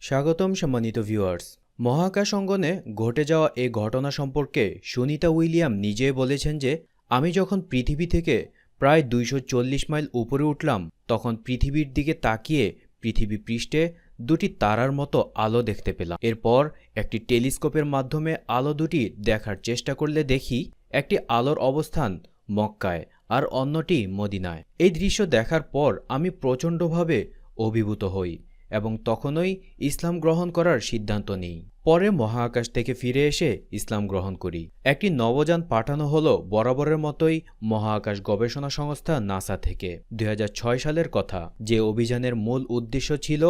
স্বাগতম সম্মানিত ভিউয়ার্স। মহাকাশ অঙ্গনে ঘটে যাওয়া এই ঘটনা সম্পর্কে সুনিতা উইলিয়াম নিজেই বলেছেন যে, আমি যখন পৃথিবী থেকে প্রায় 240 মাইল উপরে উঠলাম, তখন পৃথিবীর দিকে তাকিয়ে পৃথিবী পৃষ্ঠে দুটি তারার মতো আলো দেখতে পেলাম। এরপর একটি টেলিস্কোপের মাধ্যমে আলো দুটি দেখার চেষ্টা করলে দেখি একটি আলোর অবস্থান মক্কায় আর অন্যটি মদিনায়। এই দৃশ্য দেখার পর আমি প্রচণ্ডভাবে অভিভূত হই এবং তখনই ইসলাম গ্রহণ করার সিদ্ধান্ত নিই। পরে মহাকাশ থেকে ফিরে এসে ইসলাম গ্রহণ করি। একটি নভোযান পাঠানো হলো বরাবরের মতোই মহাকাশ গবেষণা সংস্থা নাসা থেকে। 2006 সালের কথা, যে অভিযানের মূল উদ্দেশ্য ছিল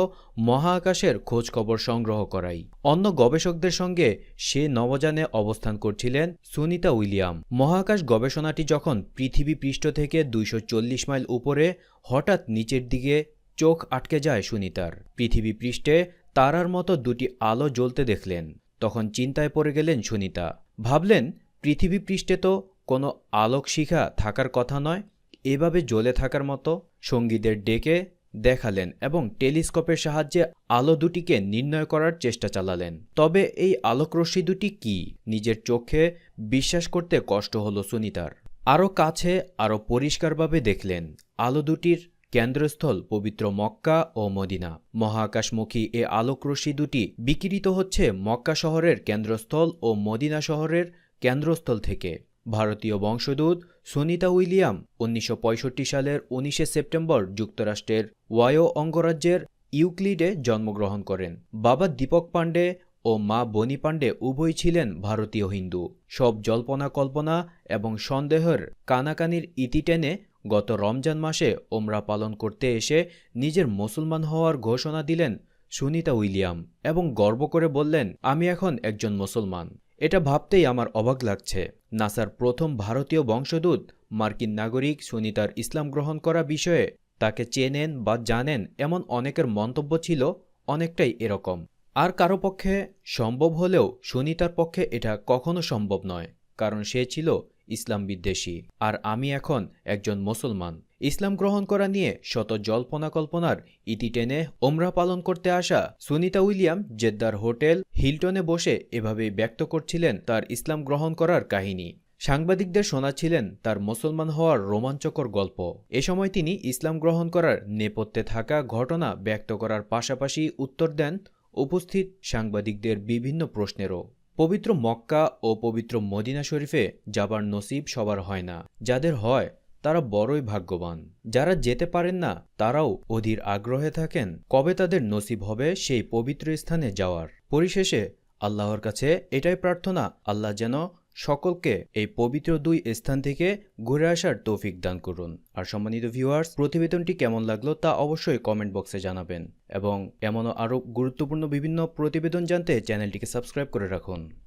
মহাকাশের খোঁজ খবর সংগ্রহ করাই। অন্য গবেষকদের সঙ্গে সে নভোযানে অবস্থান করছিলেন সুনিতা উইলিয়াম। মহাকাশ গবেষণাটি যখন পৃথিবী পৃষ্ঠ থেকে 240 মাইল উপরে, হঠাৎ নিচের দিকে চোখ আটকে যায় সুনিতার। পৃথিবী পৃষ্ঠে তারার মতো দুটি আলো জ্বলতে দেখলেন। তখন চিন্তায় পড়ে গেলেন সুনিতা। ভাবলেন, পৃথিবী পৃষ্ঠে তো কোনো আলোকশিখা থাকার কথা নয়, এভাবে জ্বলে থাকার মতো। সঙ্গীদের ডেকে দেখালেন এবং টেলিস্কোপের সাহায্যে আলো দুটিকে নির্ণয় করার চেষ্টা চালালেন। তবে এই আলোকরশ্মি দুটি কি, নিজের চোখে বিশ্বাস করতে কষ্ট হলো সুনিতার। আরও কাছে, আরও পরিষ্কারভাবে দেখলেন আলো দুটির কেন্দ্রস্থল পবিত্র মক্কা ও মদিনা। মহাকাশমুখী এ আলোকরশ্মি দুটি বিকিরিত হচ্ছে মক্কা শহরের কেন্দ্রস্থল ও মদিনা শহরের কেন্দ্রস্থল থেকে। ভারতীয় বংশোদ্ভূত সুনিতা উইলিয়াম 1965 সালের 19 সেপ্টেম্বর যুক্তরাষ্ট্রের ওয়াইও অঙ্গরাজ্যের ইউক্লিডে জন্মগ্রহণ করেন। বাবা দীপক পাণ্ডে ও মা বনি পাণ্ডে উভয়ই ছিলেন ভারতীয় হিন্দু। সব জল্পনা কল্পনা এবং সন্দেহের কানাকানির ইতি টেনে গত রমজান মাসে ওমরা পালন করতে এসে নিজের মুসলমান হওয়ার ঘোষণা দিলেন সুনিতা উইলিয়াম এবং গর্ব করে বললেন, আমি এখন একজন মুসলমান। এটা ভাবতেই আমার অবাক লাগছে। নাসার প্রথম ভারতীয় বংশোদ্ভূত মার্কিন নাগরিক সুনিতার ইসলাম গ্রহণ করা বিষয়ে তাকে চেনেন বা জানেন এমন অনেকের মন্তব্য ছিল অনেকটাই এরকম। আর কারো পক্ষে সম্ভব হলেও সুনিতার পক্ষে এটা কখনো সম্ভব নয়, কারণ সে ছিল ইসলাম বিদ্বেষী। আর আমি এখন একজন মুসলমান। ইসলাম গ্রহণ করা নিয়ে শত জল্পনা কল্পনার ইতি টেনে ওমরা পালন করতে আসা সুনিতা উইলিয়াম জেদ্দার হোটেল হিলটনে বসে এভাবেই ব্যক্ত করছিলেন তার ইসলাম গ্রহণ করার কাহিনী। সাংবাদিকদের শোনাচ্ছিলেন তার মুসলমান হওয়ার রোমাঞ্চকর গল্প। এ সময় তিনি ইসলাম গ্রহণ করার নেপথ্যে থাকা ঘটনা ব্যক্ত করার পাশাপাশি উত্তর দেন উপস্থিত সাংবাদিকদের বিভিন্ন প্রশ্নেরও। পবিত্র মক্কা ও পবিত্র মদিনা শরীফে যাবার নসিব সবার হয় না। যাদের হয় তারা বড়ই ভাগ্যবান। যারা যেতে পারেন না তারাও অধীর আগ্রহে থাকেন কবে তাদের নসিব হবে সেই পবিত্র স্থানে যাওয়ার। পরিশেষে আল্লাহর কাছে এটাই প্রার্থনা, আল্লাহ যেন সকলকে এই পবিত্র দুই স্থান থেকে ঘুরে আসার তৌফিক দান করুন। আর সম্মানিত ভিউয়ার্স, প্রতিবেদনটি কেমন লাগলো তা অবশ্যই কমেন্ট বক্সে জানাবেন এবং এমনও আরও গুরুত্বপূর্ণ বিভিন্ন প্রতিবেদন জানতে চ্যানেলটিকে সাবস্ক্রাইব করে রাখুন।